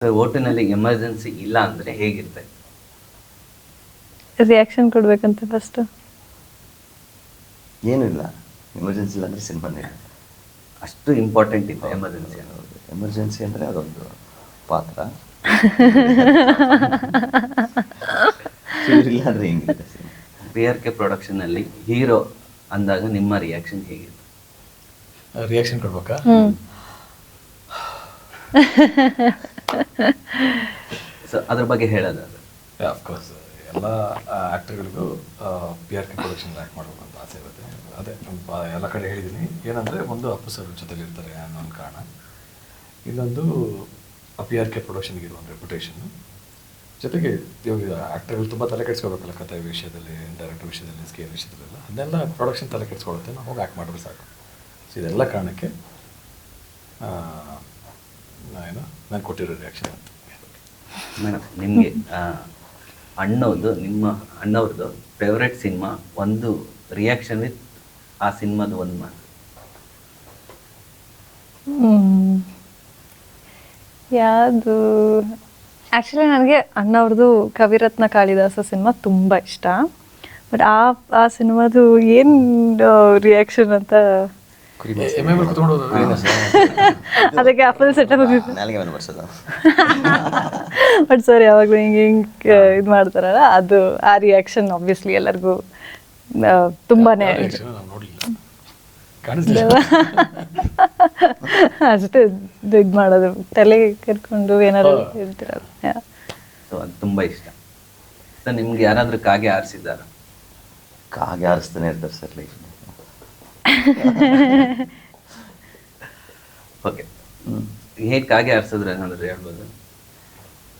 ಓಟಿನಲ್ಲಿ emergency ಇಲ್ಲ ಅಂದರೆ ಹೇಗಿರುತ್ತೆ? ರಿಯಾಕ್ಷನ್ ಕೊಡ್ಬೇಕಂತ ಫಸ್ಟ್ ಏನೂ ಇಲ್ಲ, ಎಮರ್ಜೆನ್ಸಿ ಇಲ್ಲ ಅಂದರೆ ಸಿನಿಮಾನೇ ಅಷ್ಟು ಇಂಪಾರ್ಟೆಂಟ್ ಇದೆ ಎಮರ್ಜೆನ್ಸಿ ಅನ್ನೋದು. ಎಮರ್ಜೆನ್ಸಿ ಅಂದರೆ ಅದೊಂದು ಪಾತ್ರ ಇಲ್ಲ ಅಂದರೆ ಹಿಂಗಿದೆ. PRK ಪ್ರೊಡಕ್ಷನಲ್ಲಿ ಹೀರೋ ಅಂದಾಗ ನಿಮ್ಮ ರಿಯಾಕ್ಷನ್ ಹೇಗಿದೆ? ರಿಯಾಕ್ಷನ್ ಕೊಡ್ಬೇಕಾ? ಸೊ ಅದ್ರ ಬಗ್ಗೆ ಹೇಳೋದಾದ್ರೆ ಅಫ್ಕೋರ್ಸ್ ಎಲ್ಲ ಆ್ಯಕ್ಟರ್ಗಳಿಗೂ PRK ಪ್ರೊಡಕ್ಷನ್ ಆ್ಯಕ್ಟ್ ಮಾಡಬೇಕು ಅಂತ ಆಸೆ ಇರುತ್ತೆ. ಅದೇ ಎಲ್ಲ ಕಡೆ ಹೇಳಿದ್ದೀನಿ. ಏನಂದರೆ ಒಂದು ಅಪ್ಪು ಸರ್ ಜೊತೆಲಿ ಇರ್ತಾರೆ ಅನ್ನೋ ಒಂದು ಕಾರಣ, ಇನ್ನೊಂದು PRK ಪ್ರೊಡಕ್ಷನ್ಗೆ ಇರೋ ಒಂದು ರೆಪ್ಯುಟೇಷನ್ನು, ಜೊತೆಗೆ ಆ್ಯಕ್ಟರ್ಗಳು ತುಂಬ ತಲೆ ಕೆಡಿಸ್ಕೋಬೇಕಲ್ಲ ಕಥೆ ವಿಷಯದಲ್ಲಿ, ಡೈರೆಕ್ಟರ್ ವಿಷಯದಲ್ಲಿ, ಸ್ಕೇಲ್ ವಿಷಯದಲ್ಲೆಲ್ಲ. ಅದನ್ನೆಲ್ಲ ಪ್ರೊಡಕ್ಷನ್ ತಲೆ ಕೆಡಿಸ್ಕೊಳುತ್ತೆ, ನಾವು ಹೋಗಿ ಆ್ಯಕ್ಟ್ ಮಾಡಿದ್ರೆ ಸಾಕು. ಸೊ ಇದೆಲ್ಲ ಕಾರಣಕ್ಕೆ ನಾನು ಕೊಟ್ಟಿರೋ ರಿಯಾಕ್ಷನ್ ಅಂತ. ಮೇಡಮ್, ನಿಮಗೆ ನಿಮ್ಮ ಅಣ್ಣವ್ರದ್ದು ಫೇವ್ರೆಟ್ ಸಿನಿಮಾ ಒಂದು ರಿಯಾಕ್ಷನ್ ವಿತ್ ಆ ಸಿನಿಮಾದ ಒಂದು ಮಾತು. ಯಾವುದು? ಆ್ಯಕ್ಚುಲಿ ನನಗೆ ಅಣ್ಣವ್ರದ್ದು ಕವಿರತ್ನ ಕಾಳಿದಾಸ ಸಿನಿಮಾ ತುಂಬ ಇಷ್ಟ. ಬಟ್ ಆ ಸಿನಿಮಾದು ಏನು ರಿಯಾಕ್ಷನ್ ಅಂತ ಅದಕ್ಕೆ ಫುಲ್ ಸೆಟಪ್ ಬರ್ಸೋದು. ಬಟ್ ಸರ್ ಯಾವಾಗಲೂ ಹಿಂಗೆ ಇದು ಮಾಡ್ತಾರಲ್ಲ, ಅದು ಆ ರಿಯಾಕ್ಷನ್ ಆಬ್ವಿಯಸ್ಲಿ ಎಲ್ಲರಿಗೂ ತುಂಬಾನೇ ಅಷ್ಟೇ ಇದು ಮಾಡೋದು, ತಲೆ ಕರ್ಕೊಂಡು ಏನಾದ್ರು ಹೇಳ್ತಿರಲ್ಲ. ಸೊ ಅದು ತುಂಬ ಇಷ್ಟ. ಸೊ ನಿಮ್ಗೆ ಯಾರಾದರೂ ಕಾಗೆ ಆರಿಸಿದ್ದಾರ? ಕಾಗೆ ಆರಿಸ್ತಾನೆ ಇರ್ತಾರೆ ಸರ್ ಲೈಫ್. ಓಕೆ, ಹೇಗೆ ಕಾಗೆ ಆರಿಸಿದ್ರೆ ಏನಾದರೂ ಹೇಳ್ಬೋದು?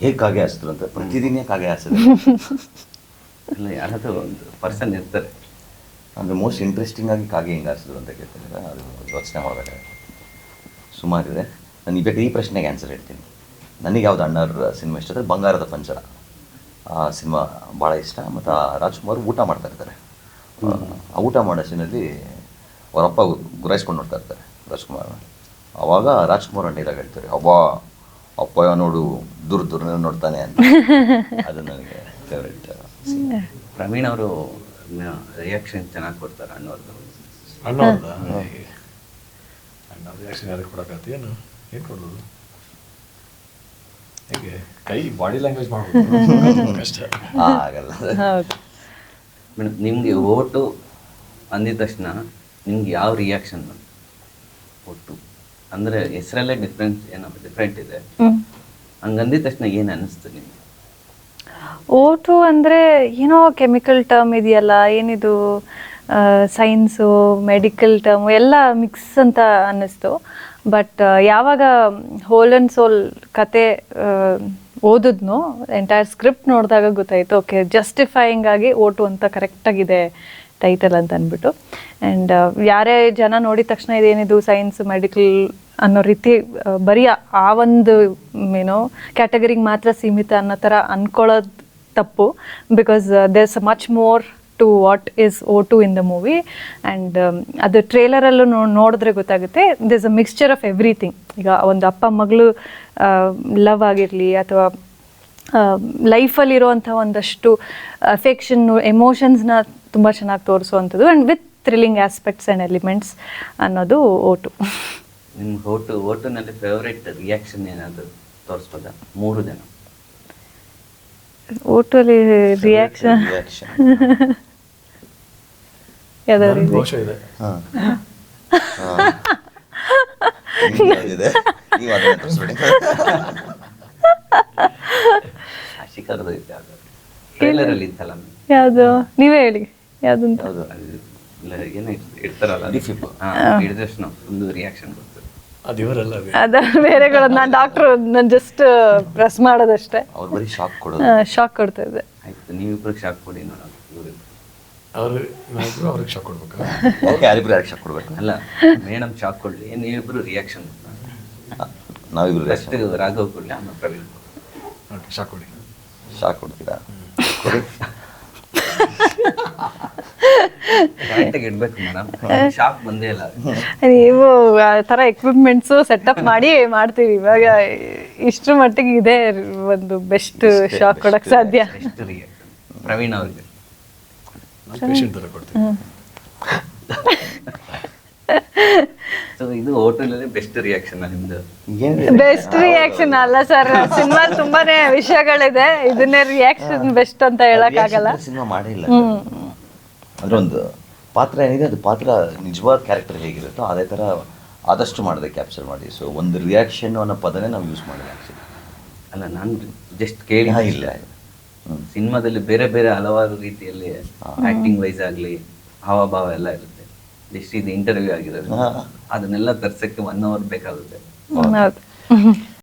ಹೇಗೆ ಕಾಗೆ ಆರಿಸಿದ್ರು ಅಂತ ಪ್ರತಿದಿನ ಕಾಗೆ ಆರಿಸಿದ್ರು ಇಲ್ಲ, ಯಾರಾದರೂ ಒಂದು ಪರ್ಸನ್ ಇರ್ತಾರೆ. ಅಂದರೆ ಮೋಸ್ಟ್ ಇಂಟ್ರೆಸ್ಟಿಂಗ್ ಆಗಿ ಕಾಗೆ ಹೆಂಗೆ ಆರಿಸಿದ್ರು ಅಂತ ಕೇಳ್ತೀನಿ, ಅದು ಯೋಚನೆ ಮಾಡಬೇಕಾಗುತ್ತೆ. ಸುಮಾರಿದೆ. ನಾನು ಈ ಪ್ರಶ್ನೆಗೆ ಆನ್ಸರ್ ಹೇಳ್ತೀನಿ. ನನಗೆ ಯಾವ್ದು ಅಣ್ಣವ್ರ ಸಿನಿಮಾ ಇಷ್ಟ ಅಂದರೆ ಬಂಗಾರದ ಪಂಜರ. ಆ ಸಿನಿಮಾ ಭಾಳ ಇಷ್ಟ. ಮತ್ತು ರಾಜ್ಕುಮಾರ್ ಊಟ ಮಾಡ್ತಾ ಇರ್ತಾರೆ. ಆ ಊಟ ಮಾಡೋ ಸೀನಲ್ಲಿ ಅವರಪ್ಪ ಗುರಾಯಿಸ್ಕೊಂಡು ನೋಡ್ತಾ ಇರ್ತಾರೆ ರಾಜ್ಕುಮಾರ್. ಆವಾಗ ರಾಜ್ಕುಮಾರ್ ಡೈಲಾಗ್ ಹೇಳ್ತಾರೆ, ಅಪ್ಪ ನೋಡು ದೂರ ನೋಡ್ತಾನೆ ಅಂತ. ಅದು ನನಗೆ ಫೇವ್ರೆಟ್. ಪ್ರವೀಣ್ ಅವರು ರಿಯಾಕ್ಷನ್ ಚೆನ್ನಾಗಿ ಕೊಡ್ತಾರೆ ಅಣ್ಣವ್ರದ್ದು. ಅಣ್ಣವ್ರದ ರಿಯಾಕ್ಷನ್ ಯಾರಿಗೆ ಕೊಡೋಕ್ಕಾಗ್ತಿ? ಏನು ಕೊಡೋದು? ಹೇಗೆ ಕೈ ಬಾಡಿ ಲ್ಯಾಂಗ್ವೇಜ್ ಮಾಡ್ಬೋದು ಕಷ್ಟ ಆಗಲ್ಲ. ಮೇಡಮ್, ನಿಮಗೆ ಓಟು ಅಂದಿದ ತಕ್ಷಣ ನಿಮ್ಗೆ ಯಾವ ರಿಯಾಕ್ಷನ್ ಬಂತು? ಒಟ್ಟು ಅಂದರೆ ಹೆಸರಲ್ಲೇ ಡಿಫ್ರೆಂಟ್ ಇದೆ. ಹಂಗಂದಿದ ತಕ್ಷಣ ಏನು ಅನ್ನಿಸ್ತು ನಿಮಗೆ? ಓಟು ಅಂದರೆ ಏನೋ ಕೆಮಿಕಲ್ ಟರ್ಮ್ ಇದೆಯಲ್ಲ, ಏನಿದು ಸೈನ್ಸು ಮೆಡಿಕಲ್ ಟರ್ಮ್ ಎಲ್ಲ ಮಿಕ್ಸ್ ಅಂತ ಅನ್ನಿಸ್ತು. ಬಟ್ ಯಾವಾಗ ಹೋಲ್ ಆ್ಯಂಡ್ ಸೋಲ್ ಕತೆ ಓದಿದ್ನೋ, ಎಂಟೈರ್ ಸ್ಕ್ರಿಪ್ಟ್ ನೋಡಿದಾಗ ಗೊತ್ತಾಯಿತು, ಓಕೆ ಜಸ್ಟಿಫೈಯಿಂಗ್ ಆಗಿ ಓಟು ಅಂತ ಕರೆಕ್ಟಾಗಿದೆ ಟೈಟಲ್ ಅಂತ ಅಂದ್ಬಿಟ್ಟು. ಆ್ಯಂಡ್ ಯಾರೇ ಜನ ನೋಡಿದ ತಕ್ಷಣ ಇದೇನಿದು ಸೈನ್ಸ್ ಮೆಡಿಕಲ್ ಅನ್ನೋ ರೀತಿ ಬರೀ ಆ ಒಂದು ಕ್ಯಾಟಗರಿಗೆ ಮಾತ್ರ ಸೀಮಿತ ಅನ್ನೋ ಥರ ಅಂದ್ಕೊಳ್ಳೋದು ತಪ್ಪು. Because there's much more to what is out in the movie. And ಅದು ಟ್ರೇಲರಲ್ಲೂ ನೋಡಿದ್ರೆ ಗೊತ್ತಾಗುತ್ತೆ, there's a mixture of everything. ಈಗ ಒಂದು ಅಪ್ಪ ಮಗಳು ಲವ್ ಆಗಿರಲಿ, ಅಥವಾ ಲೈಫಲ್ಲಿರುವಂಥ ಒಂದಷ್ಟು ಅಫೆಕ್ಷನ್ನು ಎಮೋಷನ್ಸ್ನ ತುಂಬ ಚೆನ್ನಾಗಿ ತೋರಿಸುವಂಥದ್ದು, and with thrilling aspects and elements ಅನ್ನೋದು ಓಟು. ನಿಮ್ಮ ಓಟುನಲ್ಲಿ ಫೇವ್ರೆಟ್ ರಿಯಾಕ್ಷನ್ ಏನಾದರೂ ತೋರಿಸ್ಬೋದಾ? 3 ಜನ ಓಟಲ್ಲಿ ರಿಯಾಕ್ಷನ್ ಯಾವ್ದಾದ್ರು ಬಹುಶಃ ಇದೆ. ಶಿಖರದ ಟ್ರೈಲರಲ್ಲಿ ಇತ್ತಲ್ಲ, ಯಾವುದು? ನೀವೇ ಹೇಳಿ ಯಾವ್ದಂತ. ಏನೋ ಇಡ್ತಾರಲ್ಲ, ಹಿಡಿದ ತಕ್ಷಣ ಒಂದು ರಿಯಾಕ್ಷನ್ ಬರ್ತದೆ. ಅದು ಇವರಲ್ಲ, ಅದ ಬೇರೆಗಳು. ನಾನು ಡಾಕ್ಟ್ರು, ನಾನು ಜಸ್ಟ್ ಪ್ರೆಸ್ ಮಾಡೋದಷ್ಟೇ. ಅವ್ರು ಬರೀ ಶಾಕ್ ಕೊಡೋದು. ಶಾಕ್ ಕೊಡ್ತಾ ಇದ್ದೆ. ಆಯ್ತು, ನೀವಿಬ್ರಿಗೆ ಶಾಕ್ ಕೊಡಿ ನೋಡೋಣ. ಅವ್ರಿಗೆ ಶಾಕ್ ಕೊಡ್ಬೇಕಾ? ಯಾರಿಬ್ರು ಯಾರಿಗೆ ಶಾಕ್ ಕೊಡ್ಬೇಕು? ಅಲ್ಲ, ಮೇಡಮ್ ಶಾಕ್ ಕೊಡ್ಲಿ, ನೀವಿಬ್ರು ರಿಯಾಕ್ಷನ್. ನಾವಿಬ್ರು ಫಸ್ಟ್ ರಾಘವ್ ಕೊಡ್ಲಿ, ಆಮೇಲೆ ಪ್ರವೀಣ್. ಓಕೆ, ಶಾಕ್ ಕೊಡಿ. ಶಾಕ್ ಕೊಡ್ತೀರಾ? ಕೊಡಿ. ಕರೆಕ್ಟಾಗಿ ಇಡ್ಬೇಕು ಮೇಡಮ್, ಶಾಕ್ ಬಂದೇ ಇಲ್ಲ. ನೀವು ಆ ಥರ ಎಕ್ವಿಪ್ಮೆಂಟ್ಸು ಸೆಟಪ್ ಮಾಡಿ ಮಾಡ್ತೀವಿ. ಇವಾಗ ಇಷ್ಟ್ರ ಮಟ್ಟಿಗೆ ಇದೆ ಒಂದು ಬೆಸ್ಟ್ ಶಾಕ್ ಕೊಡಕ್ ಸಾಧ್ಯ. ಎಷ್ಟು ರಿಯಾಕ್ಟ್ ಪ್ರವೀಣ್ ಅವ್ರಿಗೆ ನಾನು ಪೇಷಂಟ್ ಥರ ಕೊಡ್ತೀನಿ. ಸೊ ಇದು ಹೋಟೆಲಲ್ಲಿ ಬೆಸ್ಟ್ ರಿಯಾಕ್ಷನ್ ನಿಮ್ದು. ಬೆಸ್ಟ್ ರಿಯಾಕ್ಷನ್ ಅಲ್ಲ ಸರ್, ಸಿನಿಮಾ ತುಂಬಾನೇ ವಿಷಯಗಳಿದೆ, ಇದನ್ನೇ ರಿಯಾಕ್ಷನ್ ಬೆಸ್ಟ್ ಅಂತ ಹೇಳಕ್ ಆಗಲ್ಲ. ಸಿನಿಮಾ ಮಾಡೇ ಇಲ್ಲ ಅಂದ್ರೆ ಒಂದು ಪಾತ್ರ ಏನಿದೆ ಅದು ಪಾತ್ರ ನಿಜವಾದ ಕ್ಯಾರೆಕ್ಟರ್ ಹೇಗಿರುತ್ತೋ ಅದೇ ಥರ ಆದಷ್ಟು ಮಾಡಿದೆ ಕ್ಯಾಪ್ಚರ್ ಮಾಡಿ. ಸೊ ಒಂದು ರಿಯಾಕ್ಷನ್ ಅನ್ನೋ ಪದನೇ ನಾವು ಯೂಸ್ ಮಾಡಿದೆ ಆ್ಯಕ್ಚುಲಿ. ಅಲ್ಲ, ನಾನು ಜಸ್ಟ್ ಕೇಳಿ ಇಲ್ಲ. ಸಿನಿಮಾದಲ್ಲಿ ಬೇರೆ ಬೇರೆ ಹಲವಾರು ರೀತಿಯಲ್ಲಿ ಆಕ್ಟಿಂಗ್ ವೈಸ್ ಆಗಲಿ ಹಾವಭಾವ ಎಲ್ಲ ಇರುತ್ತೆ. ಜಸ್ಟ್ ಇದು ಇಂಟರ್ವ್ಯೂ ಆಗಿರೋದು, ಅದನ್ನೆಲ್ಲ ತರ್ಸಕ್ಕೆ 1 hour ಬೇಕಾಗುತ್ತೆ. ಹೌದು.